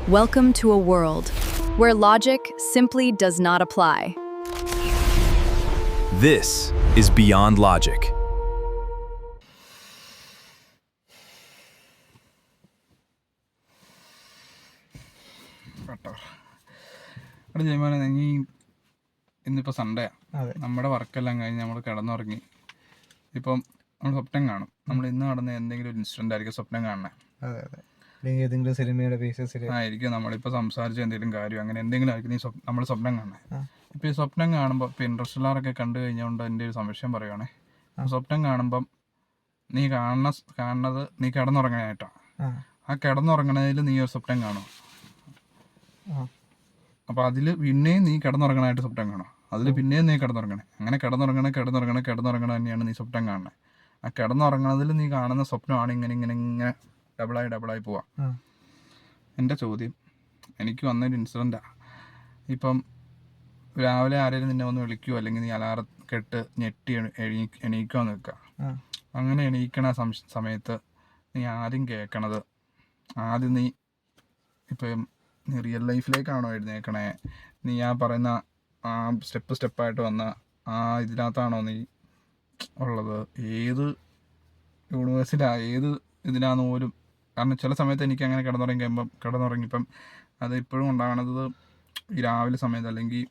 Welcome to a world where logic simply does not apply. This is Beyond Logic. അവിടെ ജയ്മാനെ നീ ഇന്നിപ്പോൾ Sunday അതെ. നമ്മുടെ വർക്കെല്ലാം കഴിഞ്ഞ് നമ്മൾ കിടന്നുറങ്ങി. ഇപ്പം നമ്മൾ സ്വപ്നം കാണും. നമ്മൾ ഇന്ന് നടന്ന എന്തെങ്കിലും ഒരു ഇൻസിഡൻ്റ് ആയിരിക്കും സ്വപ്നം കാണുന്നത്. അതെ അതെ. അല്ലെങ്കിൽ ഏതെങ്കിലും സിനിമയുടെ ബേസിസിൽ ആയിരിക്കും നമ്മളിപ്പോൾ സംസാരിച്ച എന്തെങ്കിലും കാര്യം അങ്ങനെ എന്തെങ്കിലും ആയിരിക്കും നമ്മൾ സ്വപ്നം കാണുന്നത്. ഇപ്പോൾ ഈ സ്വപ്നം കാണുമ്പോൾ ഇപ്പോൾ ഇൻട്രസ്റ്റ്ലാറൊക്കെ കണ്ടു കഴിഞ്ഞുകൊണ്ട് എൻ്റെ ഒരു സംശയം പറയുവാണേ. സ്വപ്നം കാണുമ്പം നീ കാണുന്നത് നീ കിടന്നുറങ്ങാനായിട്ടാണ്. ആ കിടന്നുറങ്ങണതിൽ നീ ഒരു സ്വപ്നം കാണും. അപ്പോൾ അതിൽ പിന്നെയും നീ കിടന്നുറങ്ങണമായിട്ട് സ്വപ്നം കാണും. അതിൽ പിന്നെയും നീ കിടന്നുറങ്ങണേ. അങ്ങനെ കിടന്നുറങ്ങണ തന്നെയാണ് നീ സ്വപ്നം കാണുന്നത്. ആ കിടന്നുറങ്ങണതിൽ നീ കാണുന്ന സ്വപ്നമാണ് ഇങ്ങനെ ഡബിളായി പോവാം. എൻ്റെ ചോദ്യം, എനിക്ക് വന്നൊരു ഇൻസിഡൻറ്റാണ്. ഇപ്പം രാവിലെ ആരെങ്കിലും നിന്നെ വന്ന് വിളിക്കുമോ അല്ലെങ്കിൽ നീ അലാറം കെട്ട് ഞെട്ടി എണീക്കുമോ നിൽക്കുക. അങ്ങനെ എണീക്കണ സമയത്ത് നീ ആദ്യം കേൾക്കണത്, ആദ്യം നീ ഇപ്പം നീ റിയൽ ലൈഫിലേക്കാണോ എഴുന്നേക്കണേ, നീ ആ പറയുന്ന ആ സ്റ്റെപ്പായിട്ട് വന്ന ആ ഇതിനകത്താണോ നീ ഉള്ളത്, ഏത് യൂണിവേഴ്സിലാണ്, ഏത് ഇതിനാന്ന് പോലും. കാരണം ചില സമയത്ത് എനിക്ക് അങ്ങനെ കിടന്നുറങ്ങിയപ്പം അത് ഇപ്പോഴും ഉണ്ടാകണത് ഈ രാവിലെ സമയത്ത് അല്ലെങ്കിൽ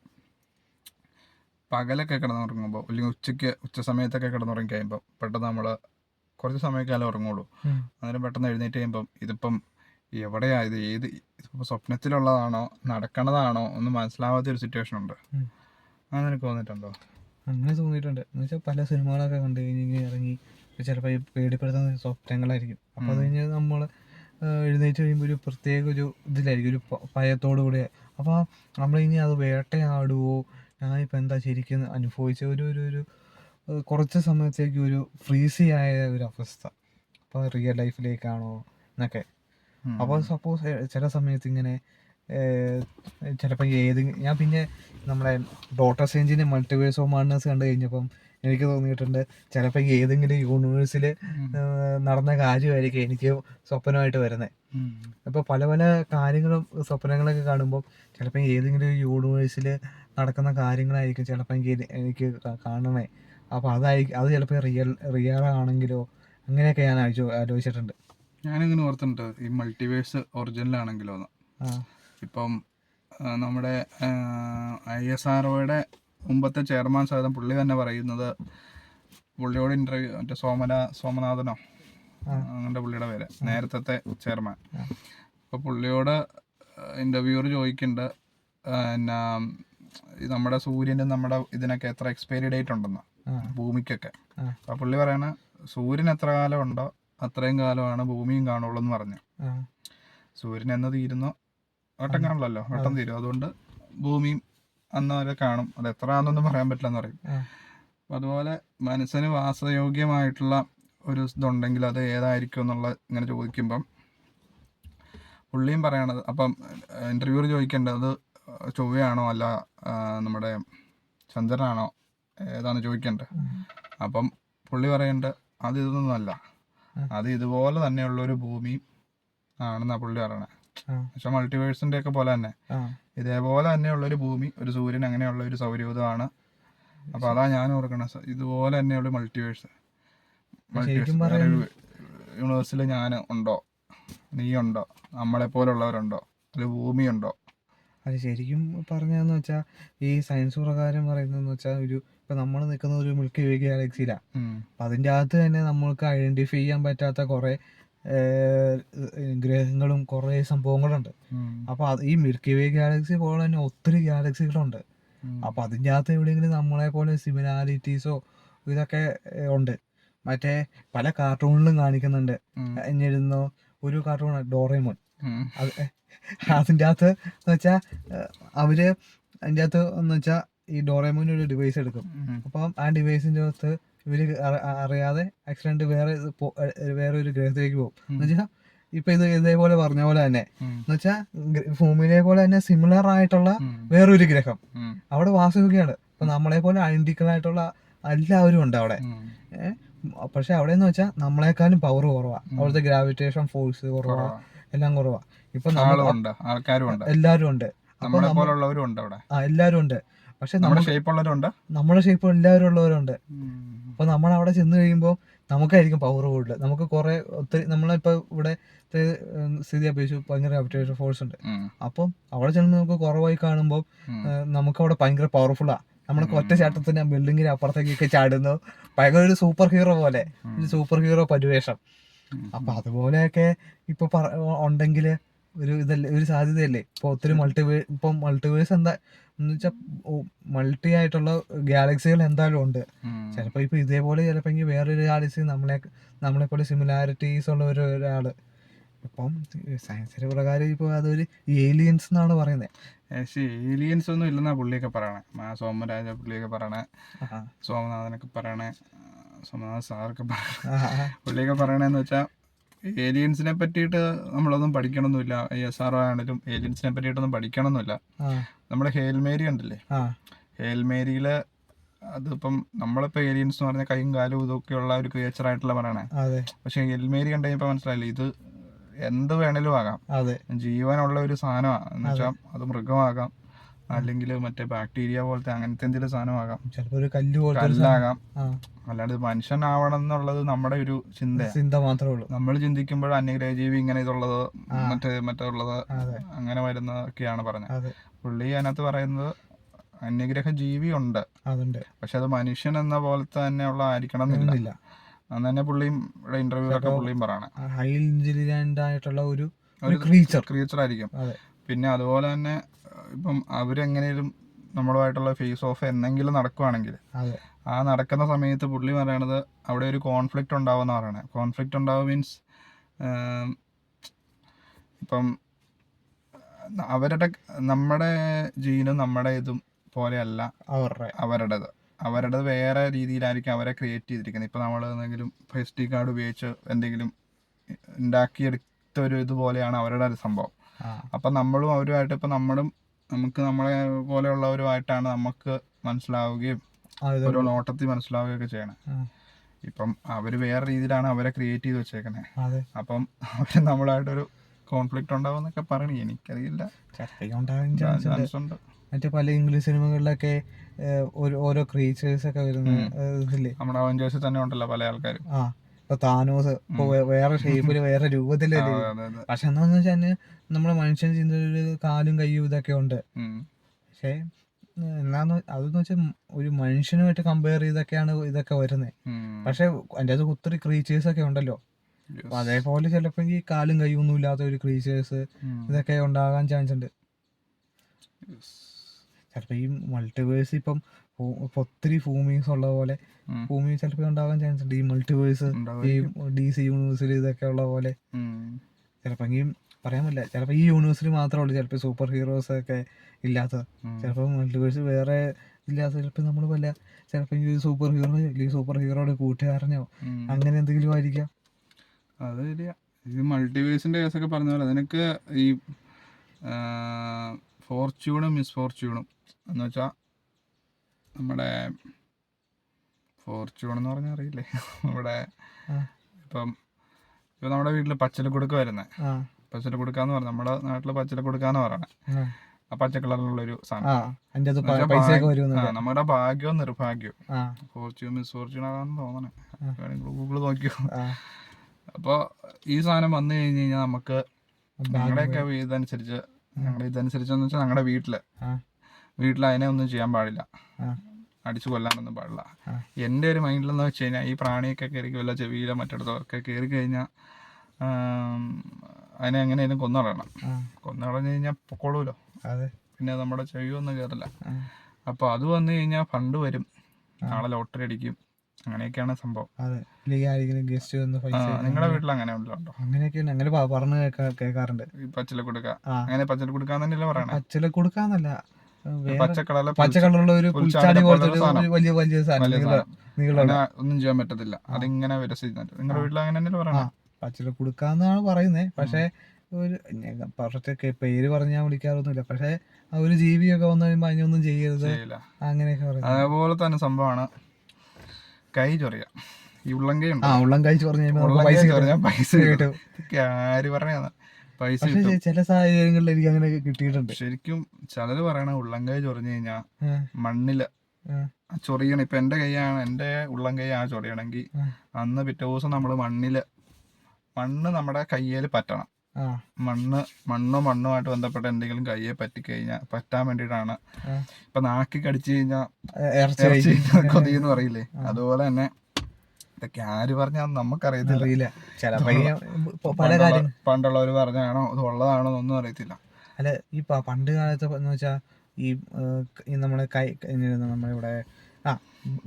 പകലൊക്കെ കിടന്നുറങ്ങുമ്പോൾ അല്ലെങ്കിൽ ഉച്ച സമയത്തൊക്കെ കിടന്നുറങ്ങി കഴിയുമ്പോൾ പെട്ടെന്ന് നമ്മൾ കുറച്ച് സമയക്കാലം ഉറങ്ങുള്ളൂ. അന്നേരം പെട്ടെന്ന് എഴുന്നേറ്റ് കഴിയുമ്പം ഇതിപ്പം എവിടെയാ ഇത്, ഇതിപ്പോൾ സ്വപ്നത്തിലുള്ളതാണോ നടക്കണതാണോ ഒന്നും മനസ്സിലാവാത്തൊരു സിറ്റുവേഷൻ ഉണ്ട്. അങ്ങനെ നിനക്ക് തോന്നിയിട്ടുണ്ടോ? അങ്ങനെ തോന്നിയിട്ടുണ്ട്. എന്ന് വെച്ചാൽ പല സിനിമകളൊക്കെ കണ്ടു കഴിഞ്ഞ് ഇറങ്ങി ചിലപ്പോൾ ഈ പേടിപ്പെടുത്തുന്ന സ്വപ്നങ്ങളായിരിക്കും. അപ്പോൾ അത് കഴിഞ്ഞ് നമ്മൾ എഴുന്നേറ്റ് കഴിയുമ്പോൾ ഒരു പ്രത്യേക ഒരു ഇതിലായിരിക്കും, ഒരു ഭയത്തോടു കൂടി. അപ്പോൾ നമ്മളിനി അത് വേട്ടയാടുവോ, ഞാനിപ്പോൾ എന്താ ശരിക്കും അനുഭവിച്ച ഒരു കുറച്ച് സമയത്തേക്ക് ഒരു ഫ്രീസി ആയ ഒരു അവസ്ഥ, അപ്പോൾ റിയൽ ലൈഫിലേക്കാണോ എന്നൊക്കെ. അപ്പോൾ സപ്പോസ് ചില സമയത്ത് ഇങ്ങനെ ചിലപ്പോൾ ഞാൻ പിന്നെ നമ്മുടെ ഡോക്ടർ സ്ട്രേഞ്ചിൻ്റെ മൾട്ടിവേഴ്സ് ഓഫ് മാഡ്നസ് കണ്ടു കഴിഞ്ഞപ്പം എനിക്ക് തോന്നിയിട്ടുണ്ട് ചിലപ്പോൾ ഏതെങ്കിലും യൂണിവേഴ്സിൽ നടന്ന കാര്യമായിരിക്കും എനിക്ക് സ്വപ്നമായിട്ട് വരുന്നത്. അപ്പോൾ പല പല കാര്യങ്ങളും സ്വപ്നങ്ങളൊക്കെ കാണുമ്പോൾ ചിലപ്പോൾ ഏതെങ്കിലും യൂണിവേഴ്സിൽ നടക്കുന്ന കാര്യങ്ങളായിരിക്കും ചിലപ്പോൾ എനിക്ക് കാണണേ. അപ്പോൾ അത് ചിലപ്പോൾ റിയൽ ആണെങ്കിലോ അങ്ങനെയൊക്കെ ഞാൻ ആലോചിച്ചിട്ടുണ്ട്. ഞാനിങ്ങനെ ഓർത്തിട്ടുണ്ട് ഈ മൾട്ടിവേഴ്സ് ഒറിജിനലാണെങ്കിലോ എന്ന്. ഇപ്പം നമ്മുടെ ISROയുടെ മുമ്പത്തെ ചെയർമാൻ സഹിതം പുള്ളി തന്നെ പറയുന്നത്, പുള്ളിയോട് ഇൻ്റർവ്യൂ മറ്റേ സോമനാഥനോ അങ്ങനത്തെ പുള്ളിയുടെ പേര്, നേരത്തെ ചെയർമാൻ. അപ്പോൾ പുള്ളിയോട് ഇൻ്റർവ്യൂവർ ചോദിക്കുന്നുണ്ട് എന്നാ നമ്മുടെ സൂര്യനും നമ്മുടെ ഇതിനൊക്കെ എത്ര എക്സ്പയറി ഡേറ്റ് ഉണ്ടെന്ന്, ഭൂമിക്കൊക്കെ. അപ്പോൾ പുള്ളി പറയണ സൂര്യൻ എത്ര കാലം ഉണ്ടോ അത്രയും കാലമാണ് ഭൂമിയും കാണുള്ളൂ എന്ന് പറഞ്ഞു. സൂര്യൻ എന്ന് തീരുന്നോ വട്ടം കാണില്ലല്ലോ, വട്ടം തീരും. അതുകൊണ്ട് ഭൂമിയും അന്ന് വരെ കാണും. അത് എത്ര ആണെന്നൊന്നും പറയാൻ പറ്റില്ലെന്ന് പറയും. അപ്പം അതുപോലെ മനസ്സിന് വാസയോഗ്യമായിട്ടുള്ള ഒരു ഇതുണ്ടെങ്കിൽ അത് ഏതായിരിക്കും എന്നുള്ള ഇങ്ങനെ ചോദിക്കുമ്പം പുള്ളിയും പറയണത്, അപ്പം ഇൻ്റർവ്യൂവർ ചോദിക്കേണ്ടത് ചൊവ്വയാണോ അല്ല നമ്മുടെ ചന്ദ്രനാണോ ഏതാണ് ചോദിക്കേണ്ടത്. അപ്പം പുള്ളി പറയേണ്ടത് അത് ഇതൊന്നുമല്ല, അത് ഇതുപോലെ തന്നെയുള്ളൊരു ഭൂമി ആണെന്നാണ് പുള്ളി പറയണത്. പക്ഷെ മൾട്ടിവേഴ്സിൻ്റെ ഒക്കെ പോലെ തന്നെ ഇതേപോലെ തന്നെയുള്ളൊരു ഭൂമി, ഒരു സൂര്യൻ, അങ്ങനെയുള്ള ഒരു സൗരയൂഥമാണ്. അപ്പോൾ അതാ ഞാൻ ഓർക്കണത്, ഇതുപോലെ തന്നെയുള്ള മൾട്ടിവേഴ്സ് യൂണിവേഴ്സിൽ ഞാൻ ഉണ്ടോ, നീ ഉണ്ടോ, നമ്മളെപ്പോലുള്ളവരുണ്ടോ, ഒരു ഭൂമിയുണ്ടോ? അത് ശരിക്കും പറഞ്ഞതെന്ന് വെച്ചാൽ ഈ സയൻസ് പ്രകാരം പറയുന്നതെന്ന് വെച്ചാൽ ഇപ്പം നമ്മൾ നിൽക്കുന്ന ഒരു മിൽക്കി വേ ഗാലക്സിയിലാണ്. അപ്പം അതിൻ്റെ അകത്ത് തന്നെ നമ്മൾക്ക് ഐഡൻറ്റിഫൈ ചെയ്യാൻ പറ്റാത്ത കുറേ ഗ്രഹങ്ങളും കുറേ സംഭവങ്ങളുണ്ട്. അപ്പോൾ ഈ മിൽക്കി വേ ഗാലക്സി പോലെ തന്നെ ഒത്തിരി ഗാലക്സികളുണ്ട്. അപ്പോൾ അതിൻ്റെ അകത്ത് എവിടെയെങ്കിലും നമ്മളെ പോലെ സിമിലാരിറ്റീസോ ഇതൊക്കെ ഉണ്ട്. മറ്റേ പല കാർട്ടൂണിലും കാണിക്കുന്നുണ്ട്. എന്നിരുന്നോ ഒരു കാർട്ടൂൺ ഡോറേമോൻ, അതിൻ്റെ അകത്ത് എന്ന് വെച്ചാൽ അവര് അതിൻ്റെ അകത്ത് എന്ന് വെച്ചാൽ ഈ ഡോറേമോൻ ഒരു ഡിവൈസ് എടുക്കും. അപ്പം ആ ഡിവൈസിൻ്റെ അകത്ത് ഇവര് അറിയാതെ ആക്സിഡന്റ് വേറെ ഒരു ഗ്രഹത്തിലേക്ക് പോകും. എന്ന് വെച്ചാൽ ഇപ്പൊ ഇതേപോലെ പറഞ്ഞ പോലെ തന്നെ എന്ന് വെച്ചാൽ ഭൂമിയിലെ പോലെ തന്നെ സിമിലർ ആയിട്ടുള്ള വേറൊരു ഗ്രഹം അവിടെ വാസയോഗ്യമാണ്. ഇപ്പൊ നമ്മളെ പോലെ ഐഡന്റിക്കൽ ആയിട്ടുള്ള എല്ലാവരും ഉണ്ട് അവിടെ. പക്ഷെ അവിടെ എന്ന് വെച്ചാൽ നമ്മളെക്കാളും പവർ കുറവാ, അവിടുത്തെ ഗ്രാവിറ്റേഷൻ ഫോഴ്സ് കുറവാ, എല്ലാം കുറവാ. ഇപ്പൊ ആളും ഉണ്ട്, ആൾക്കാരും ഉണ്ട്, എല്ലാരും ഉണ്ട്, നമ്മളെ പോലുള്ളവരും ഉണ്ട് അവിടെ, എല്ലാരും ഉണ്ട്. പക്ഷെ നമ്മുടെ ഷേപ്പ് ഉള്ളവരുണ്ട്, നമ്മുടെ ഷേപ്പ് എല്ലാവരും ഉള്ളവരുണ്ട്. അപ്പൊ നമ്മൾ അവിടെ ചെന്ന് കഴിയുമ്പോൾ നമുക്കായിരിക്കും പവർ കൂടുതൽ. നമുക്ക് കുറെ ഒത്തിരി നമ്മളിപ്പോ ഇവിടെ സ്ഥിതി അപേക്ഷിച്ച് ഭയങ്കര ഗ്രാവിറ്റേഷൻ ഫോഴ്സ് ഉണ്ട്. അപ്പം അവിടെ ചെന്ന് നമുക്ക് കുറവായി കാണുമ്പോൾ നമുക്ക് അവിടെ ഭയങ്കര പവർഫുള്ളാ. നമ്മളൊക്കെ ഒറ്റ ചാട്ടത്തിന് ബിൽഡിങ്ങിന് അപ്പുറത്തേക്കൊക്കെ ചാടുന്നു, ഭയങ്കര ഒരു സൂപ്പർ ഹീറോ പോലെ, ഒരു സൂപ്പർ ഹീറോ പരിവേഷം. അപ്പൊ അതുപോലെയൊക്കെ ഇപ്പൊ ഉണ്ടെങ്കിൽ ഒരു ഇതല്ലേ, ഒരു സാധ്യതയല്ലേ. ഇപ്പൊ ഒത്തിരി മൾട്ടിവേഴ്സ് എന്താ എന്ന് വെച്ചാൽ മൾട്ടി ആയിട്ടുള്ള ഗാലക്സികൾ എന്തായാലും ഉണ്ട്. ചിലപ്പോ ഇപ്പൊ ഇതേപോലെ ചിലപ്പോ വേറൊരു ഗാലക്സി നമ്മളെ പോലെ സിമിലാരിറ്റീസ് ഉള്ള ഒരാള്. ഇപ്പം സയൻസിന്റെ പ്രകാരം ഇപ്പൊ അതൊരു ഏലിയൻസ് എന്നാണ് പറയുന്നത്. പക്ഷേ ഏലിയൻസ് ഒന്നും ഇല്ലെന്നാ പുള്ളിയൊക്കെ പറയണേ, സോമരാജ പുള്ളിയൊക്കെ പറയണേ, സോമനാഥനൊക്കെ പറയണേ, സോമനാഥ് സാറൊക്കെ പറയണേ. പുള്ളിയൊക്കെ പറയണേന്ന് വെച്ചാൽ ഏലിയൻസിനെ പറ്റിയിട്ട് നമ്മളൊന്നും പഠിക്കണമെന്നില്ല. SRO ആണെങ്കിലും ഏലിയൻസിനെ പറ്റിയിട്ടൊന്നും പഠിക്കണമെന്നില്ല. നമ്മുടെ ഹേൽമേരി ഉണ്ടല്ലേ, ഹേൽമേരിയില് അതിപ്പം നമ്മളിപ്പോ ഏലിയൻസ് എന്ന് പറഞ്ഞാൽ കൈയും കാലും ഇതൊക്കെയുള്ള ഒരു ക്രിയേച്ചർ ആയിട്ടുള്ള പറയണേ. പക്ഷെ ഹേൽമേരി കണ്ടുകഴിഞ്ഞപ്പോ മനസ്സിലായില്ലേ, ഇത് എന്ത് വേണേലും ആകാം, ജീവനുള്ള ഒരു സാധനമാണ്. എന്ന് വെച്ചാൽ അത് മൃഗമാകാം, അല്ലെങ്കിൽ മറ്റേ ബാക്ടീരിയ പോലത്തെ അങ്ങനത്തെ എന്തെങ്കിലും സാധനമാകാം, കല്ലാകാം. അല്ലാണ്ട് മനുഷ്യനാവണം എന്നുള്ളത് നമ്മുടെ ഒരു ചിന്ത മാത്രമേ ഉള്ളൂ. നമ്മൾ ചിന്തിക്കുമ്പോൾ അന്യഗ്രഹജീവി ഇങ്ങനെ ഇതുള്ളത് മറ്റുള്ളത് അങ്ങനെ വരുന്നതൊക്കെയാണ് പറഞ്ഞത്. പുള്ളി അതിനകത്ത് പറയുന്നത് അന്യഗ്രഹ ജീവി ഉണ്ട്, പക്ഷെ അത് മനുഷ്യൻ എന്ന പോലത്തെ തന്നെയുള്ള ആയിരിക്കണം എന്നില്ല. അന്ന് തന്നെ പുള്ളിയും ഇന്റർവ്യൂലൊക്കെ പുള്ളിയും പറയണേ ഹൈ ഇന്റലിജന്റ് ആയിട്ടുള്ള ഒരു ക്രീച്ചർ ആയിരിക്കും. പിന്നെ അതുപോലെ തന്നെ ഇപ്പം അവരെങ്ങനെയും നമ്മളുമായിട്ടുള്ള ഫേസ് ഓഫ് എന്തെങ്കിലും നടക്കുവാണെങ്കിൽ ആ നടക്കുന്ന സമയത്ത് പുള്ളി പറയണത് അവിടെ ഒരു കോൺഫ്ലിക്റ്റ് ഉണ്ടാവും എന്ന് പറയണേ. കോൺഫ്ലിക്റ്റ് ഉണ്ടാവും മീൻസ് ഇപ്പം നമ്മുടെ ജീനും നമ്മുടെ ഇതും പോലെയല്ല അവരുടേത് വേറെ രീതിയിലായിരിക്കും അവരെ ക്രിയേറ്റ് ചെയ്തിരിക്കുന്നത്. ഇപ്പം നമ്മൾ എന്തെങ്കിലും SD കാർഡ് ഉപയോഗിച്ച് എന്തെങ്കിലും ഉണ്ടാക്കിയെടുത്ത ഒരു ഇതുപോലെയാണ് അവരുടെ ഒരു സംഭവം. അപ്പം നമ്മളും അവരുമായിട്ട് ഇപ്പം നമുക്ക് നമ്മളെ പോലെയുള്ളവരുമായിട്ടാണ് നമുക്ക് മനസ്സിലാവുകയും ഓരോ നോട്ടത്തിൽ മനസ്സിലാവുകയൊക്കെ ചെയ്യണം. ഇപ്പം അവര് വേറെ രീതിയിലാണ് അവരെ ക്രിയേറ്റ് ചെയ്ത് വെച്ചേക്കണേ. അപ്പം അവര് നമ്മളായിട്ടൊരു കോൺഫ്ലിക്റ്റ് ഉണ്ടാവും എന്നൊക്കെ പറയണേ, എനിക്കറിയില്ല, ചാൻസ് ഉണ്ട്. മറ്റേ പല ഇംഗ്ലീഷ് സിനിമകളിലൊക്കെ ഓരോ ക്രീച്ചേഴ്സ് ഒക്കെ വരുന്നില്ലേ, നമ്മുടെ അവഞ്ചേഴ്സിൽ തന്നെ ഉണ്ടല്ലോ പല ആൾക്കാരും. ഇപ്പൊ താനോസ് ഇപ്പൊ വേറെ ഷേപ്പില് വേറെ രൂപത്തിലല്ലേ. പക്ഷെ എന്താന്ന് വെച്ചാൽ നമ്മുടെ മനുഷ്യൻ ചിന്തയില് കാലും കയ്യും ഇതൊക്കെ ഉണ്ട്. പക്ഷെ എന്താന്ന് അതെന്ന് വെച്ചാൽ ഒരു മനുഷ്യനുമായിട്ട് കമ്പയർ ചെയ്തൊക്കെയാണ് ഇതൊക്കെ വരുന്നത്. പക്ഷെ അതിൻ്റെ അത് ഒത്തിരി ക്രീച്ചേഴ്സ് ഒക്കെ ഉണ്ടല്ലോ. അപ്പൊ അതേപോലെ ചിലപ്പോ ഈ കാലും കയ്യും ഒന്നും ഇല്ലാത്ത ഒരു ക്രീച്ചേഴ്സ് ഇതൊക്കെ ഉണ്ടാകാൻ ചാൻസ് ഉണ്ട്. ചിലപ്പോ ഈ മൾട്ടിവേഴ്സ് ഇപ്പം ഒത്തിരി ഭൂമീസ് ഉള്ള പോലെ ഭൂമി ചിലപ്പോ ഉണ്ടാകാൻ ചാൻസ് ഉണ്ട്. ഈ മൾട്ടിവേഴ്സ് ഈ DC യൂണിവേഴ്സിൽ ഇതൊക്കെ ഉള്ള പോലെ ചിലപ്പോ പറയാൻ പറ്റില്ല. ചിലപ്പോ ഈ യൂണിവേഴ്സിൽ മാത്രമേ ഉള്ളൂ ചിലപ്പോ സൂപ്പർ ഹീറോസ് ഒക്കെ ഇല്ലാത്തത്. ചിലപ്പോ മൾട്ടിവേഴ്സ് വേറെ ഇല്ലാത്ത ചിലപ്പോ നമ്മൾ വല്ല ചിലപ്പോ ഈ സൂപ്പർ ഹീറോ അല്ലെങ്കിൽ സൂപ്പർ ഹീറോയുടെ കൂട്ടുകാരനോ അങ്ങനെ എന്തെങ്കിലും ആയിരിക്കാം. അത് ശരിയാ. ഈ മൾട്ടിവേഴ്സിന്റെ കേസൊക്കെ പറഞ്ഞ പോലെ നിനക്ക് ഈ ഫോർച്യൂണും മിസ്ഫോർച്യൂണും എന്ന് വെച്ചാൽ നമ്മുടെ ഫോർച്യൂൺ എന്ന് പറഞ്ഞാൽ അറിയില്ലേ, ഇപ്പം നമ്മുടെ വീട്ടിൽ പച്ചലക്കൊടുക്ക വരുന്നത്, പച്ചലക്കൊടുക്കാന്ന് പറഞ്ഞ നമ്മുടെ നാട്ടില് പച്ചലക്കൊടുക്കാന്ന് പറയണേ. ആ പച്ച കളറിലുള്ളൊരു സാധനം നമ്മുടെ ഭാഗ്യവും നിർഭാഗ്യവും ഫോർച്യൂൺ മിസ്ഫോർച്യൂൺ ആകാന്ന് തോന്നണേ, ഗൂഗിള് നോക്കിയോ. അപ്പോൾ ഈ സാധനം വന്നു കഴിഞ്ഞ് കഴിഞ്ഞാൽ നമുക്ക് ഞങ്ങളുടെയൊക്കെ ഇതനുസരിച്ചെന്ന് വെച്ചാൽ ഞങ്ങളുടെ വീട്ടിൽ അതിനെ ഒന്നും ചെയ്യാൻ പാടില്ല, അടിച്ചു കൊല്ലാനൊന്നും പാടില്ല. എൻ്റെ ഒരു മൈൻഡിലെന്ന് വെച്ച് കഴിഞ്ഞാൽ ഈ പ്രാണിയൊക്കെ കയറി വല്ല ചെവിയിലോ മറ്റിടത്തോ ഒക്കെ കയറി കഴിഞ്ഞാൽ അതിനെ എങ്ങനെയാലും കൊന്നുകളയണം. കൊന്നുകളഞ്ഞു കഴിഞ്ഞാൽ പൊക്കോളൂല്ലോ, പിന്നെ നമ്മുടെ ചെവിയൊന്നും കയറില്ല. അപ്പോൾ അത് വന്നു കഴിഞ്ഞാൽ ഫണ്ട് വരും, നാളെ ലോട്ടറി അടിക്കും, അങ്ങനെയൊക്കെയാണ് സംഭവം. നിങ്ങളുടെ വീട്ടിൽ അങ്ങനെ ഉണ്ടോ? അങ്ങനെയൊക്കെയാണ്, അങ്ങനെ പറഞ്ഞു കേൾക്കാറുണ്ട്. പച്ചിലക്കൊടുക്ക അങ്ങനെ പച്ചിലക്കൊടുക്കാന്ന് തന്നെയല്ലേ പറയണേ? പച്ചിലക്കൊടുക്കാന്നല്ല, പച്ച കളറുള്ള ഒരു പുൽച്ചാടി പോലത്തെ വലിയ സാധനം ഒന്നും ചെയ്യാൻ പറ്റത്തില്ല, അതിങ്ങനെ വിരസിക്കുന്നുണ്ട്. നിങ്ങളുടെ വീട്ടിൽ അങ്ങനെ തന്നെയല്ലേ പറയണേ? പച്ചിലക്കൊടുക്കാന്നാണ് പറയുന്നത്. പക്ഷെ കുറച്ചൊക്കെ പേര് പറഞ്ഞ് ഞാൻ വിളിക്കാറൊന്നുമില്ല. പക്ഷെ ആ ഒരു ജീവിയൊക്കെ വന്നു കഴിയുമ്പോ അതിനൊന്നും ചെയ്യരുത് അങ്ങനെയൊക്കെ പറയും. അതേപോലെ തന്നെ സംഭവമാണ് കൈ ചൊറിയ, ഈ ഉള്ളം കൈ ഉണ്ട്, ഉള്ളം കൈ ചൊറിഞ്ഞ പൈസ കിട്ടും. ആര് പറഞ്ഞാ പൈസ പക്ഷെ കിട്ടും. ചില സാഹചര്യങ്ങളിൽ എനിക്ക് അങ്ങനെ കിട്ടിയിട്ടുണ്ട്. ശരിക്കും ചിലര് പറയണ ഉള്ളംകൈ ചൊറിഞ്ഞു കഴിഞ്ഞാൽ ആ, മണ്ണില് ആ, ചൊറിയണം. ഇപ്പൊ എന്റെ കൈയാണ്, എന്റെ ഉള്ളം കൈ ആ ചൊറിയണമെങ്കിൽ ആ, അന്ന് പിറ്റേ ദിവസം നമ്മള് മണ്ണ് നമ്മുടെ കയ്യിൽ പറ്റണം. ആ, മണ്ണുമായിട്ട് ബന്ധപ്പെട്ട എന്തെങ്കിലും കയ്യെ പറ്റാൻ വേണ്ടിയിട്ടാണ്. ആ. ഇപ്പൊ നാക്കി കടിച്ചു കഴിഞ്ഞാൽ ഇറച്ചി ഇറച്ചി കഴിക്കും. കൊതിയെന്ന് പറയില്ലേ, അതുപോലെ തന്നെ ഇതൊക്കെ ആര് പറഞ്ഞാൽ നമുക്കറിയത്തില്ല. അറിയില്ല. ചിലപ്പോ ഈ പല കാര്യങ്ങൾ പണ്ടുള്ളവർ പറഞ്ഞാണോ അത് ഉള്ളതാണോ എന്നൊന്നും അറിയത്തില്ല. അല്ല, ഈ പണ്ട് കാലത്ത് എന്ന് വെച്ചാൽ ഈ നമ്മളെ നമ്മളിവിടെ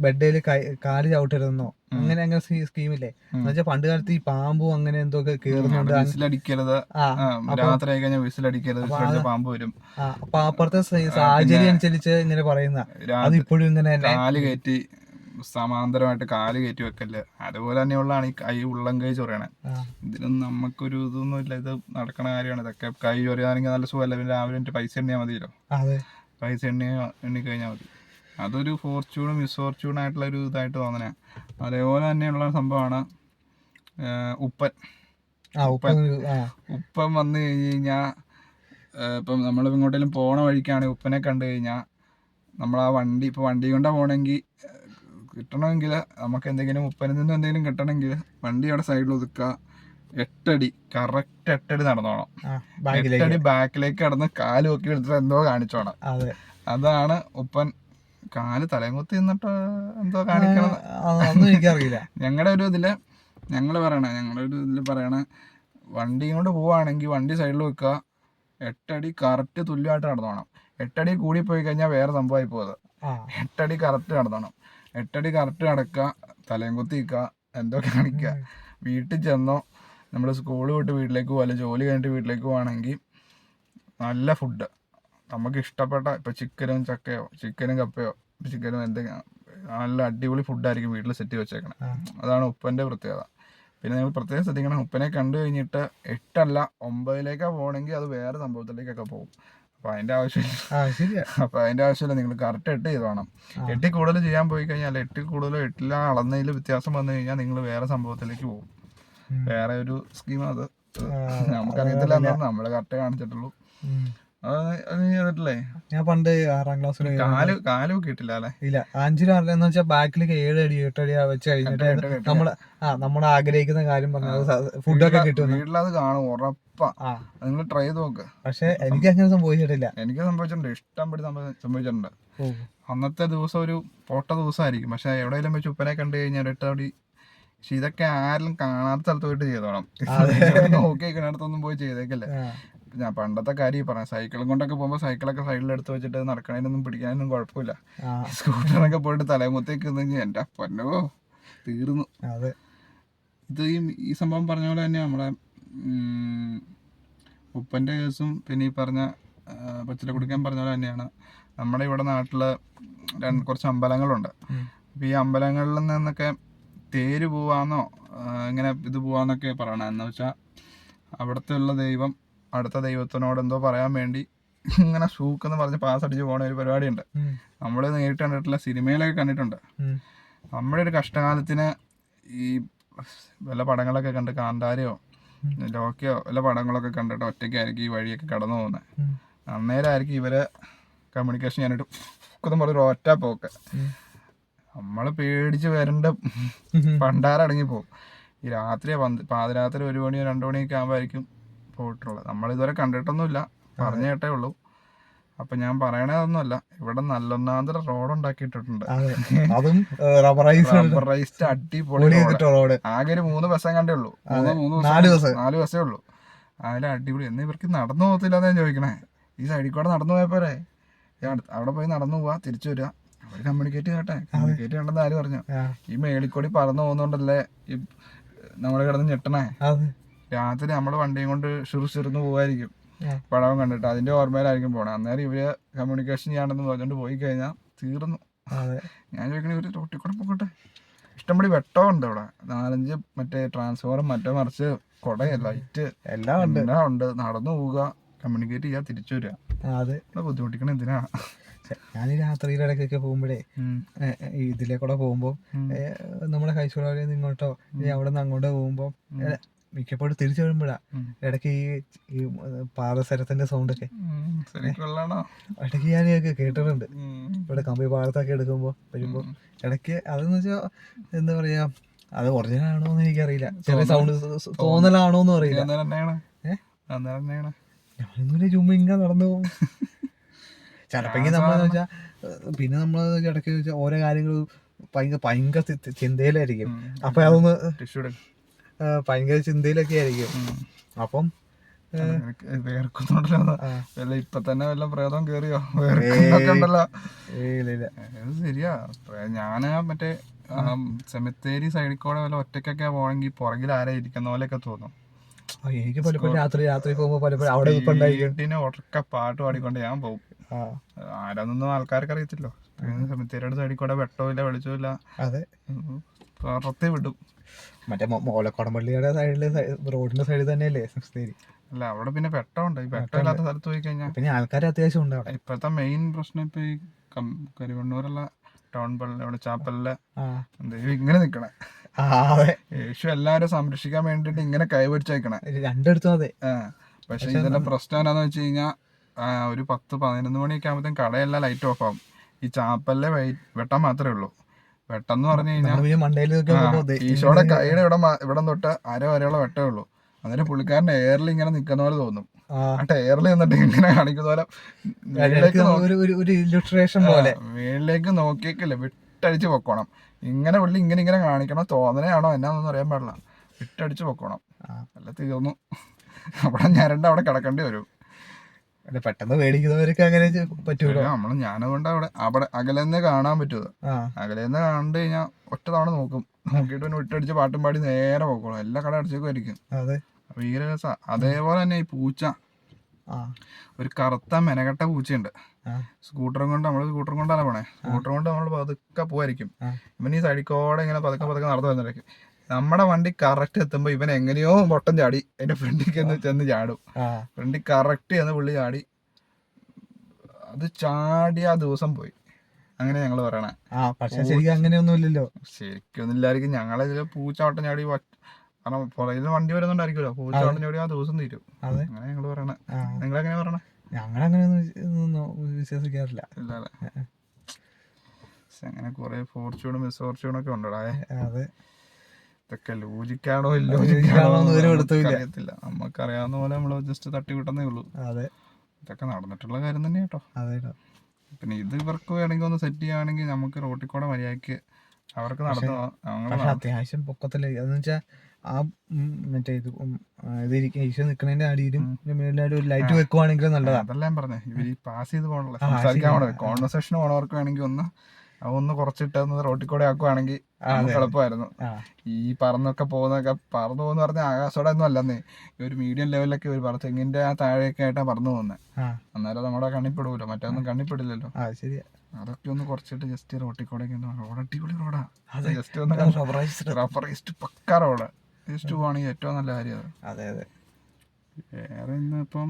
ബെഡിൽ കാല് ചവിട്ടരുതെന്നോ അങ്ങനെ സ്കീമില്ലേ എന്ന് വെച്ചാൽ പണ്ട് കാലത്ത് ഈ പാമ്പും അങ്ങനെ എന്തൊക്കെ കേറുന്നുണ്ട്. വിസിലടിക്കരുത്, രാത്രി ആയി കഴിഞ്ഞാൽ വിസിലടിക്കരുത്, വിസിലടിച്ച പാമ്പ് വരും. അപ്പൊ അപ്പുറത്തെ സാഹചര്യം അനുസരിച്ച് ഇങ്ങനെ പറയുന്ന അത് ഇപ്പോഴും ഇങ്ങനെ കാല് കയറ്റി സമാന്തരമായിട്ട് കാല് കയറ്റി വെക്കല്. അതുപോലെ തന്നെയുള്ളതാണ് ഈ കൈ ഉള്ളം കൈ ചൊറിയണേ. ഇതിലൊന്നും നമുക്കൊരു ഇതൊന്നും ഇല്ല, ഇത് നടക്കണ കാര്യമാണ്. ഇതൊക്കെ കൈ ചൊറിയാണെങ്കിൽ നല്ല സുഖമല്ല. പിന്നെ രാവിലെ എനിക്ക് പൈസ എണ്ണിയാൽ മതിയല്ലോ, പൈസ എണ്ണി കഴിഞ്ഞാൽ മതി. അതൊരു ഫോർച്യൂണും മിസ്ഫോർച്യൂണും ആയിട്ടുള്ള ഒരു ഇതായിട്ട് തോന്നണേ. അതേപോലെ തന്നെയുള്ള സംഭവമാണ് ഉപ്പൻ വന്നു കഴിഞ്ഞ് കഴിഞ്ഞാൽ, ഇപ്പം നമ്മൾ ഇങ്ങോട്ടേലും പോണ വഴിക്കാണെങ്കിൽ ഉപ്പനെ കണ്ടു കഴിഞ്ഞാൽ നമ്മൾ ആ വണ്ടി കൊണ്ടാണ് പോകണമെങ്കിൽ കിട്ടണമെങ്കിൽ നമുക്ക് എന്തെങ്കിലും ഉപ്പനിൽ നിന്ന് എന്തെങ്കിലും കിട്ടണമെങ്കിൽ വണ്ടി അവിടെ സൈഡിൽ ഒതുക്കുക, 8 അടി കറക്റ്റ് 8 അടി നടന്നോണം. 8 അടി ബാക്കിലേക്ക് കടന്ന് കാല് നോക്കി എടുത്തിട്ട് എന്തോ കാണിച്ചോണം. അതാണ് ഉപ്പൻ. കാല് തലയും കുത്തി നിന്നിട്ട് എന്തോ കാണിക്കണം എനിക്കറിയില്ല. ഞങ്ങളുടെ ഒരു ഇതില് പറയണ വണ്ടി കൊണ്ട് പോവാണെങ്കിൽ വണ്ടി സൈഡിൽ വെക്കുക, 8 അടി കറക്റ്റ് തുല്യമായിട്ട് നടന്നോണം. 8 അടി കൂടി പോയി കഴിഞ്ഞാൽ വേറെ സംഭവമായി പോകുന്നത്. 8 അടി കറക്റ്റ് നടന്നോണം. 8 അടി കറക്റ്റ് നടക്കുക, തലയും കുത്തി നിൽക്കുക, എന്തോ കാണിക്കുക. വീട്ടിൽ ചെന്നോ, നമ്മൾ സ്കൂൾ വിട്ട് വീട്ടിലേക്ക് പോകുക, അല്ലെങ്കിൽ ജോലി കഴിഞ്ഞിട്ട് വീട്ടിലേക്ക് പോവാണെങ്കിൽ നല്ല ഫുഡ് നമുക്ക് ഇഷ്ടപ്പെട്ട, ഇപ്പൊ ചിക്കനും കപ്പയോ ചിക്കനും എന്തെങ്കിലും നല്ല അടിപൊളി ഫുഡായിരിക്കും വീട്ടിൽ സെറ്റ് വെച്ചേക്കണം. അതാണ് ഉപ്പന്റെ പ്രത്യേകത. പിന്നെ നിങ്ങൾ പ്രത്യേകം ശ്രദ്ധിക്കണം, ഉപ്പനെ കണ്ടു കഴിഞ്ഞിട്ട് 8 അല്ല 9ലേക്കാണ് പോകണമെങ്കിൽ അത് വേറെ സംഭവത്തിലേക്കൊക്കെ പോകും. അപ്പൊ അതിന്റെ ആവശ്യമില്ല. നിങ്ങൾ കറക്റ്റ് 8 ചെയ്ത് വേണം. 8 കൂടുതൽ ചെയ്യാൻ പോയി കഴിഞ്ഞാൽ 8 കൂടുതൽ 8 അളന്നതിൽ വ്യത്യാസം വന്നു കഴിഞ്ഞാൽ നിങ്ങൾ വേറെ സംഭവത്തിലേക്ക് പോകും. വേറെ ഒരു സ്കീം അത് നമുക്കറിയത്തില്ല എന്നാണ് നമ്മള് കറക്റ്റ് കാണിച്ചിട്ടുള്ളൂ. ഞാൻ പണ്ട് 6ാം ക്ലാസ്സിൽ കാല് കിട്ടില്ല അല്ലെ? ഇല്ല, 5 എന്ന് വെച്ചാൽ ബാക്കിലേക്ക് 7 അടി 8 അടി വെച്ച് കഴിഞ്ഞിട്ട് നമ്മൾ ആഗ്രഹിക്കുന്ന കാര്യം പറഞ്ഞത് ഫുഡൊക്കെ കിട്ടും. വീട്ടിലത് കാണും ഉറപ്പാ, നിങ്ങൾ ട്രൈ ചെയ്ത് നോക്ക്. പക്ഷെ എനിക്ക് അങ്ങനെ സംഭവിച്ചിട്ടില്ല. എനിക്ക് സംഭവിച്ചിട്ടുണ്ട്, ഇഷ്ടം പടി സംഭവിച്ചിട്ടുണ്ട്. അന്നത്തെ ദിവസം ഒരു പൊട്ട ദിവസമായിരിക്കും, പക്ഷെ എവിടെയെങ്കിലും വെച്ച് ഉപ്പനെ കണ്ടു കഴിഞ്ഞാൽ 8 അടി. പക്ഷെ ഇതൊക്കെ ആരെങ്കിലും കാണാത്ത സ്ഥലത്ത് പോയിട്ട് ചെയ്തോണം. നോക്കി കിണർത്തൊന്നും പോയി ചെയ്തേക്കല്ലേ. ഞാൻ പണ്ടത്തെ കാര്യം പറയാം, സൈക്കിളും കൊണ്ടൊക്കെ പോകുമ്പോൾ സൈക്കിളൊക്കെ സൈഡിലെടുത്ത് വെച്ചിട്ട് നടക്കണതിനൊന്നും പിടിക്കാനൊന്നും കുഴപ്പമില്ല. സ്കൂട്ടറിനൊക്കെ പോയിട്ട് തലമുത്തേക്ക് എൻ്റെ പൊന്നോ തീർന്നു. ഇത് ഈ സംഭവം പറഞ്ഞ പോലെ തന്നെ നമ്മളെ ഉപ്പൻ്റെ കേസും പിന്നെ ഈ പറഞ്ഞ പച്ചില കുടിക്കാൻ പറഞ്ഞ പോലെ തന്നെയാണ്. നമ്മുടെ ഇവിടെ നാട്ടില് കുറച്ച് അമ്പലങ്ങളുണ്ട്. അപ്പം ഈ അമ്പലങ്ങളിൽ നിന്നൊക്കെ തേര് പോവാന്നോ ഇങ്ങനെ ഇത് പോവാന്നൊക്കെ പറയണേ. എന്ന് വെച്ചാൽ അവിടുത്തെ ഉള്ള ദൈവം അടുത്ത ദൈവത്തിനോട് എന്തോ പറയാൻ വേണ്ടി ഇങ്ങനെ ഷൂക്കെന്ന് പറഞ്ഞ് പാസ് അടിച്ച് പോണ ഒരു പരിപാടിയുണ്ട്. നമ്മൾ നേരിട്ട് കണ്ടിട്ടില്ല, സിനിമയിലൊക്കെ കണ്ടിട്ടുണ്ട്. നമ്മുടെ ഒരു കഷ്ടകാലത്തിന് ഈ വല്ല പടങ്ങളൊക്കെ കണ്ട് കാന്താരയോ ലോക്കയോ വല്ല പടങ്ങളൊക്കെ കണ്ടിട്ട് ഒറ്റയ്ക്കായിരിക്കും ഈ വഴിയൊക്കെ കടന്നു പോകുന്നത്. അന്നേരമായിരിക്കും ഇവര് കമ്മ്യൂണിക്കേഷൻ ചെയ്യാനായിട്ട് പറഞ്ഞൊരു ഒറ്റ പോക്ക്. നമ്മള് പേടിച്ച് വരണ്ട പണ്ടാരടങ്ങി പോകും. ഈ രാത്രി പാതിരാത്രി 1 മണിയോ 2 മണിയൊക്കെ ആകുമ്പോഴായിരിക്കും പോയിട്ടുള്ളത്. നമ്മളിതുവരെ കണ്ടിട്ടൊന്നുമില്ല, പറഞ്ഞു കേട്ടേ ഉള്ളൂ. അപ്പൊ ഞാൻ പറയണതൊന്നുമല്ല, ഇവിടെ നല്ലൊന്നാന്തര റോഡ് ഉണ്ടാക്കിയിട്ടുണ്ട്. റബ്ബറൈസ്ഡ് അടിപൊളി റോഡ്. ആകെ ഒരു 3 ബസ്സേ കണ്ടേ ഉള്ളൂ, 4 ബസ്സേ ഉള്ളൂ. അതിൽ അടിപൊളി. എന്ന് ഇവർക്ക് നടന്നു പോകത്തില്ലാന്ന് ഞാൻ ചോദിക്കണേ. ഈ സൈഡിൽ കൂടെ നടന്നു പോയപ്പോരെ, അവിടെ പോയി നടന്നു പോവാ തിരിച്ചു വരിക. അവര് കമ്മ്യൂണിക്കേറ്റ് ചെയ്യണ്ടെന്ന് ആര് പറഞ്ഞു? ഈ മേളിക്കൂടി പറന്നു പോകുന്നോണ്ടല്ലേ ഈ നമ്മള് കിടന്ന് ഞെട്ടണേ. രാത്രി നമ്മള് വണ്ടിയും കൊണ്ട് ഷിറിന്ന് പോവായിരിക്കും പടവും കണ്ടിട്ട്, അതിന്റെ ഓർമ്മയിലായിരിക്കും പോണേ. അന്നേരം ഇവര് കമ്മ്യൂണിക്കേഷൻ ചെയ്യാണ്ടെന്ന് പറഞ്ഞുകൊണ്ട് പോയി കഴിഞ്ഞാൽ തീർന്നു. ഞാൻ ചോദിക്കണേ, ഇവര് റോട്ടിൽ കൂടെ പോകട്ടെ. ഇഷ്ടംപടി വെട്ടമുണ്ട് ഇവിടെ, 4-5 മറ്റേ ട്രാൻസ്ഫോറും മറ്റേ മറിച്ച് കൊടയും ലൈറ്റ് എല്ലാം ഉണ്ട്. നടന്നു പോവുക, കമ്മ്യൂണിക്കേറ്റ് ചെയ്യാ, തിരിച്ചു വരിക. ബുദ്ധിമുട്ടിക്കണ എന്തിനാ? ഞാൻ ഈ രാത്രിയിലിടയ്ക്കൊക്കെ പോകുമ്പോഴേ ഇതിലെ കൂടെ പോകുമ്പോ നമ്മുടെ ഹൈസ്കൂളിൽ ഇങ്ങോട്ടോ അവിടെ നിന്ന് അങ്ങോട്ടോ പോകുമ്പോ മിക്കപ്പോഴും തിരിച്ചു വരുമ്പോഴാ ഇടയ്ക്ക് ഈ പാദസരത്തിന്റെ സൗണ്ടൊക്കെ ശരിക്കുള്ളതാണോ? ഇടയ്ക്ക് ഞാൻ കേട്ടിട്ടുണ്ട്. ഇവിടെ കമ്പി പാടത്തൊക്കെ എടുക്കുമ്പോ വരുമ്പോ ഇടയ്ക്ക് അതെന്ന് വെച്ചാൽ എന്താ പറയാ, അത് ഒറിജിനൽ ആണോ എന്ന് എനിക്കറിയില്ല. ചെറിയ സൗണ്ട് തോന്നലാണോ എന്ന് അറിയില്ല. ഞാനൊന്നുമില്ല, ചുമ്മാ ഇങ്ങനെ നടന്നു പോകും. ചിലപ്പോ നമ്മളെന്ന് വെച്ചാ പിന്നെ നമ്മള് ഇടയ്ക്ക് വെച്ചാൽ ഓരോ കാര്യങ്ങൾ ഭയങ്കര ചിന്തയിലായിരിക്കും. അപ്പൊ അതൊന്ന് ഭയങ്കര ചിന്തയിലൊക്കെ ആയിരിക്കും. അപ്പം ഇപ്പൊ തന്നെ വല്ല പ്രേതം കേറിയോ? ശരിയാ. ഞാന് മറ്റേ സെമിത്തേരി സൈഡിൽ കൂടെ വല്ല ഒറ്റയ്ക്കൊക്കെ പോണെങ്കിൽ പുറകിൽ ആരാ ഇരിക്കുന്ന പോലെയൊക്കെ തോന്നും. എനിക്ക് പലപ്പോഴും രാത്രി പോകുമ്പോ പലപ്പോഴും അവിടെ വീട്ടിന് ഉറക്ക പാട്ട് പാടിക്കൊണ്ട് ഞാൻ പോകും. ആരാന്നൊന്നും ആൾക്കാർക്ക് അറിയത്തില്ലോ. സെമിത്തേരിയുടെ സൈഡിൽ കൂടെ വെട്ടമില്ല വെളിച്ചമില്ല, അതെ, പുറത്തേ വിടും. മറ്റേ മോലക്കോടമ്പള്ളിയുടെ സൈഡില് റോഡിന്റെ സൈഡിൽ തന്നെയല്ലേ സെമിത്തേരി? അല്ല, അവിടെ പിന്നെ വെട്ടമുണ്ട്. ഈ വെട്ടമില്ലാത്ത സ്ഥലത്ത് പോയി കഴിഞ്ഞാൽ പിന്നെ ആൾക്കാർ അത്യാവശ്യം ഉണ്ട് അവിടെ. ഇപ്പോഴത്തെ മെയിൻ പ്രശ്നം ഇപ്പൊ ഈ കരിവണ്ണൂരുള്ള ടൗൺ പള്ളി അവിടെ ചാപ്പലിലെ ദൈവം ഇങ്ങനെ നിക്കണേ. യേശു എല്ലാവരും സംരക്ഷിക്കാൻ വേണ്ടിട്ട് ഇങ്ങനെ കൈപിടിച്ചേക്കണേ രണ്ടിടത്തും. അതെ. പക്ഷെ ഇതിന്റെ പ്രശ്നം എന്താന്ന് വെച്ച് കഴിഞ്ഞാൽ ഒരു 10-11 മണിയൊക്കെ ആകുമ്പോഴത്തേക്കും കടയെല്ലാം ലൈറ്റ് ഓഫ് ആവും. ഈ ചാപ്പലിലെ വെട്ടം മാത്രമേ ഉള്ളൂ. വെട്ടം പറഞ്ഞു കഴിഞ്ഞാൽ ഈശോയുടെ കൈയുടെ ഇവിടെ തൊട്ട് വരെയുള്ള വെട്ടമേ ഉള്ളൂ. അന്നേരം പുള്ളിക്കാരൻ എയറിൽ ഇങ്ങനെ നിൽക്കുന്ന പോലെ തോന്നും. ആ എയറിൽ നിന്നിട്ട് ഇങ്ങനെ കാണിക്കുന്ന പോലെ മേളിലേക്ക് നോക്കിയേക്കില്ല, വിട്ടടിച്ച് പൊക്കോണം. ഇങ്ങനെ പുള്ളി ഇങ്ങനെ കാണിക്കണം. തോന്നണയാണോ എന്നാന്നൊന്നും അറിയാൻ പാടില്ല. വിട്ടടിച്ച് പൊക്കോണം. അല്ല തീർന്നു. അവിടെ ഞരണ്ട അവിടെ കിടക്കേണ്ടി വരും. പെട്ടെന്ന് മേടിക്കുന്നവർക്ക് അങ്ങനെ പറ്റൂല. ഞാനുകൊണ്ട് അവിടെ അകലെന്ന് കാണാൻ പറ്റുമോ? അകലെന്ന് കണ്ടു കഴിഞ്ഞാൽ ഒറ്റ തവണ നോക്കിയിട്ട് പിന്നെ വിട്ടടിച്ച് പാട്ടും പാടി നേരെ പോക്കോളും. എല്ലാ കട അടച്ചേക്കുമായിരിക്കും. ഭീകര രസാ. അതേപോലെ തന്നെ ഈ പൂച്ച, ഒരു കറുത്ത മെനകെട്ട പൂച്ചയുണ്ട്. സ്കൂട്ടറും കൊണ്ടല്ല പോണേ. സ്കൂട്ടർ കൊണ്ട് നമ്മൾ പതുക്കെ പോവായിരിക്കും. ഇവൻ ഈ സൈഡിക്കോടെ ഇങ്ങനെ പതുക്കെ നടന്നു വരുന്നതായിരിക്കും. നമ്മുടെ വണ്ടി കറക്റ്റ് എത്തുമ്പോ ഇവൻ എങ്ങനെയോ പൊട്ടം ചാടി അതിന്റെ ഫ്രണ്ടിലേക്ക് ചെന്ന് ചാടും. ഫ്രണ്ടിൽ കറക്റ്റ് ചെന്ന് പുള്ളി ചാടി. അത് ചാടി ആ ദിവസം പോയി. അങ്ങനെ ഞങ്ങള് പറയണേ. ശരിക്കും അങ്ങനെയൊന്നും ഇല്ലല്ലോ. ശരിക്കൊന്നും ഇല്ലായിരിക്കും. ഞങ്ങളെ പൂച്ച ഓട്ടം ചാടി, കാരണം പുറകിൽ വണ്ടി വരുന്നുണ്ടായിരിക്കുമല്ലോ. പൂച്ച ഓട്ടം ചാടി ആ ദിവസം തീരും. അങ്ങനെ ഞങ്ങള് പറയണേ. നിങ്ങളെങ്ങനെ പറയണേ? ഞങ്ങളങ്ങനെയൊന്നും വിശ്വസിക്കാറില്ല. ഇല്ലല്ലേ. അങ്ങനെ കുറെ ഫോർച്യൂണും മിസ്ഫോർച്യൂണും ഒക്കെ ഉണ്ടോ? ഇതൊക്കെ ലോജിക്കാണോ ഇല്ലോജിക്കാണോ അറിയത്തില്ല. നമുക്കറിയാവുന്ന പോലെ നമ്മള് ജസ്റ്റ് തട്ടിവിട്ടെന്നേ ഉള്ളൂ. ഇതൊക്കെ നടന്നിട്ടുള്ള കാര്യം തന്നെ കേട്ടോ. പിന്നെ ഇത് ഇവർക്ക് വേണമെങ്കിൽ ഒന്ന് സെറ്റ് ചെയ്യുകയാണെങ്കിൽ നമുക്ക് റോട്ടിൽ കൂടെ മര്യാദക്ക് അവർക്ക് നടന്നു. അത്യാവശ്യം പൊക്കത്തില്ല. അതെന്ന് വെച്ചാൽ ആ മറ്റേ ഈശോ നിൽക്കുന്നതിന്റെ അടിയിലും മേളിലായിട്ട് ഒരു ലൈറ്റ് വെക്കുവാണെങ്കിൽ നല്ലതാണ്. അതെല്ലാം പറഞ്ഞേ. ഇവർ പാസ് ചെയ്ത് പോകണല്ലോ, സംസാരിക്കാൻ പോണേ, കോൺവെർസേഷൻ പോണവർക്ക് വേണമെങ്കിൽ ഒന്ന് കുറച്ചിട്ട് റോട്ടിൽ കൂടെ ആക്കുവാണെങ്കിൽ എളുപ്പമായിരുന്നു. ഈ പറന്നൊക്കെ പറന്നു പോകുന്ന പറഞ്ഞാൽ ആകാശോടെ ഒന്നും അല്ലെന്നേ. ഈ ഒരു മീഡിയം ലെവലിലൊക്കെ ഒരു തെങ്ങിന്റെ ആ താഴെയൊക്കെ ആയിട്ടാ പറന്നു പോകുന്നത്. അന്നേരം നമ്മുടെ കണ്ണിപ്പെടൂല്ലോ, മറ്റൊന്നും കണ്ണിപ്പെടില്ലല്ലോ. അതൊക്കെ ഒന്ന് കുറച്ചിട്ട് ജസ്റ്റ് റോട്ടിൽ കൂടെ റോഡ് അടിപൊളി റോഡാ. ജസ്റ്റ് ഒന്ന് റബ്ബറൈസ്ഡ് പക്കാ റോഡ്. ജസ്റ്റ് പോവാണെങ്കിൽ ഏറ്റവും നല്ല കാര്യം അത്. വേറെ ഇന്നിപ്പം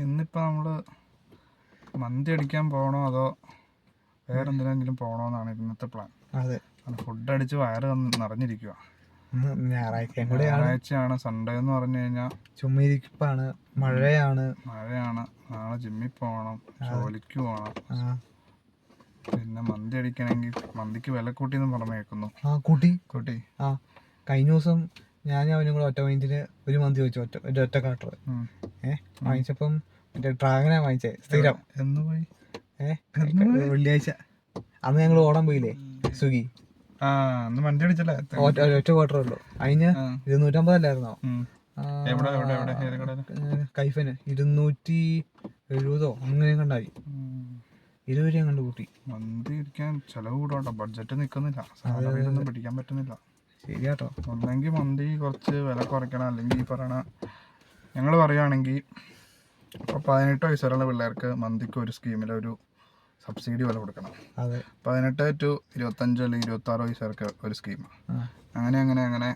ഇന്നിപ്പോ നമ്മള് മന്തി അടിക്കാൻ പോകണോ അതോ വേറെ എന്തിനെങ്കിലും പോകണോന്നാണ് ഇന്നത്തെ പ്ലാൻ. ഫുഡ് അടിച്ച് വയറ് നിറഞ്ഞിരിക്കുക. ഞായറാഴ്ചയാണ്. സൺഡേ എന്ന് പറഞ്ഞു കഴിഞ്ഞാൽ ചുമ്മിരിപ്പാണ്, മഴയാണ്. നാളെ ജിമ്മിൽ പോകണം, ജോലിക്ക് പോകണം. പിന്നെ മന്തി അടിക്കണമെങ്കിൽ മന്തിക്ക് വില കൂട്ടിന്ന് പറഞ്ഞേക്കുന്നു. കൂട്ടി കഴിഞ്ഞ ദിവസം ഞാൻ അവനും കൂടെ ഒറ്റ മൈൻഡിന് ഒരു മന്തി വെച്ചു, ഒറ്റ കാട്ടർ വാങ്ങിച്ചപ്പം മറ്റേ ഡ്രാഗനാ വാങ്ങിച്ചേ സ്ഥിരം. എന്ന് പോയി വെള്ളിയാഴ്ച അന്ന് ഞങ്ങൾ ഓടാൻ പോയില്ലേ സ്വിഗ്ഗി. മന്തി അടിച്ചല്ലേ? ഒറ്റ ക്വാർട്ടർ ഉള്ളു. അതിന് 250 അല്ലായിരുന്നോ? കൈഫന് 270 അങ്ങനെ കണ്ടായി. 20 രൂപ കണ്ടു കൂട്ടി. മന്തി അടിക്കാൻ ചെലവ് കൂടാട്ടോ, ബഡ്ജറ്റ് നിൽക്കുന്നില്ല, സാലറിയിലൊന്നും പിടിക്കാൻ പറ്റുന്നില്ല. ശരിയാട്ടോ. ഒന്നെങ്കിൽ മന്തി കുറച്ച് വില കുറയ്ക്കണം, അല്ലെങ്കിൽ ഈ പറയണ ഞങ്ങൾ പറയുകയാണെങ്കിൽ ഇപ്പോൾ 18 വയസ്സ് വരെയുള്ള പിള്ളേർക്ക് മന്തിക്ക് ഒരു സ്കീമിൽ ഒരു സബ്സിഡി വില കൊടുക്കണം. 18 to 25 അല്ലെങ്കിൽ 26 വയസ്സുകാർക്ക് ഒരു സ്കീം. അങ്ങനെ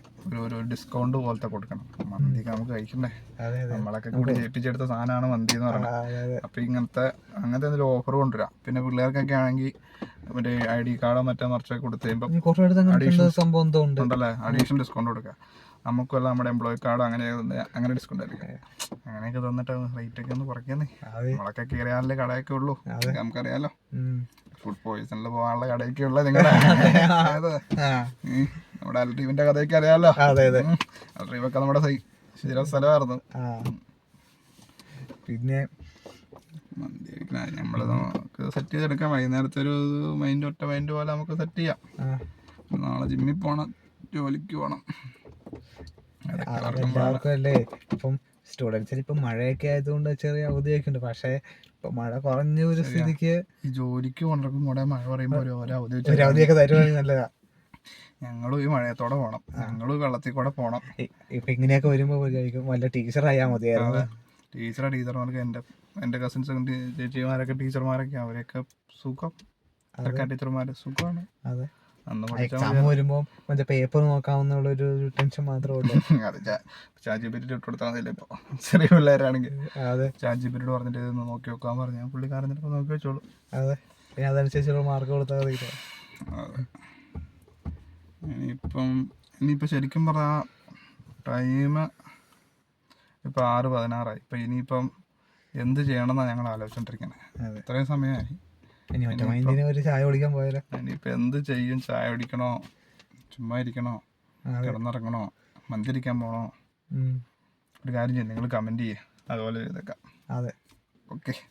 ഒരു ഡിസ്കൗണ്ട് പോലത്തെ കൊടുക്കണം. മന്തിക്ക് നമുക്ക് കഴിക്കണ്ടേ? നമ്മളൊക്കെ കൂടി ജയിപ്പിച്ചെടുത്ത സാധനമാണ് മന്തി എന്ന് പറയുന്നത്. അപ്പോൾ അങ്ങനത്തെ എന്തെങ്കിലും ഓഫർ കൊണ്ടുവരാം. പിന്നെ പിള്ളേർക്കൊക്കെ ആണെങ്കിൽ മറ്റേ ID കാർഡോ മറ്റോ മറിച്ചൊക്കെ കൊടുത്തു കഴിയുമ്പോൾ കുറേ അടുത്ത് അങ്ങനെ സംഭവം എന്തോ ഉണ്ട്. ഉണ്ടല്ലേ, അഡീഷണൽ ഡിസ്കൗണ്ട് കൊടുക്കുക. നമുക്കല്ല നമ്മുടെ എംപ്ലോയി കാർഡോ അങ്ങനെ ഡിസ്കൗണ്ട് ആയിരിക്കും. അങ്ങനെയൊക്കെ തന്നിട്ട് റേറ്റ് ഒക്കെ ഒന്ന് കുറയ്ക്കുന്നേ. നമ്മളൊക്കെ കയറിയാലേ കടയൊക്കെ ഉള്ളൂ, നമുക്കറിയാലോ. ഫുഡ് പോയിസണിൽ പോകാനുള്ള കടയൊക്കെ ഉള്ള നിങ്ങളുടെ നമ്മുടെ അൽട്രീവിന്റെ കഥയൊക്കെ അറിയാലോ. അൽട്രീവൊക്കെ നമ്മുടെ സ്ഥിരം സ്ഥലമായിരുന്നു. പിന്നെ നമ്മള് നമുക്ക് സെറ്റ് ചെയ്തെടുക്കാം. വൈകുന്നേരത്തെ ഒരു ഒറ്റ മൈൻഡ് പോലെ നമുക്ക് സെറ്റ് ചെയ്യാം. നാളെ ജിമ്മിൽ പോണം, ജോലിക്ക് പോണം. എല്ലാവർക്കും അല്ലേ ഇപ്പം സ്റ്റുഡൻസിന് ഇപ്പം മഴയൊക്കെ ആയതുകൊണ്ട് ചെറിയ അവധിയൊക്കെ ഉണ്ട്. പക്ഷെ ഇപ്പൊ മഴ കുറഞ്ഞ ഒരു സ്ഥിതിക്ക് ഈ ജോലിക്ക് കൊണ്ടിരിക്കും കൂടെ മഴ പറയുമ്പോൾ ഒരു അവധിയൊക്കെ തരുവാണെങ്കിൽ നല്ലതാ. ഞങ്ങളും ഈ മഴയത്തോടെ പോണം, ഞങ്ങളും വെള്ളത്തിൽ കൂടെ പോണം. ഇപ്പൊ ഇങ്ങനെയൊക്കെ വരുമ്പോ വല്ല ടീച്ചറായാ മതിയായിരുന്നു. ടീച്ചർമാർക്ക് എൻ്റെ കസിൻസ് ചേച്ചിമാരൊക്കെ ടീച്ചർമാരൊക്കെ അവരൊക്കെ സുഖം. ടീച്ചർമാര് സുഖമാണ്. അതെ, എക്സാം വരുമ്പോ മറ്റേ പേപ്പർ നോക്കാവുന്ന ഒരു ടെൻഷൻ മാത്രമേ ഉള്ളൂ. അത് ചാറ്റ്ജിപിടി ഇട്ട് കൊടുത്താൽ മതിയല്ലോ. ഇപ്പൊ ചെറിയ പിള്ളേരാണെങ്കിൽ ചാറ്റ്ജിപിടി പറഞ്ഞിട്ട് ഇതൊന്ന് നോക്കി വെക്കാൻ പറഞ്ഞു, പുള്ളിക്കാരൻ ചിലപ്പോൾ നോക്കി വെച്ചോളൂ. അതെ, പിന്നെ അതനുസരിച്ചുള്ള മാർക്ക് കൊടുത്താൽ മതി. അതെ, ഇനിയിപ്പോൾ ശരിക്കും പറഞ്ഞാൽ ടൈം ഇപ്പം 6:16. ഇപ്പം ഇനിയിപ്പം എന്ത് ചെയ്യണമെന്നാണ് ഞങ്ങൾ ആലോചിച്ചോണ്ടിരിക്കുന്നത്. ഇത്രയും സമയമായി. ഒരു ചായ കുടിക്കാൻ പോയാലോ? ഇനിയിപ്പോൾ എന്ത് ചെയ്യും? ചായ കുടിക്കണോ, ചുമ്മാ ഇരിക്കണോ, കിടന്നിറങ്ങണോ, മന്തിരിക്കാൻ പോണോ? ഒരു കാര്യം ചെയ്യും, നിങ്ങൾ കമൻറ്റ് ചെയ്യുക, അതുപോലെ ചെയ്തേക്കാം. അതെ, ഓക്കെ.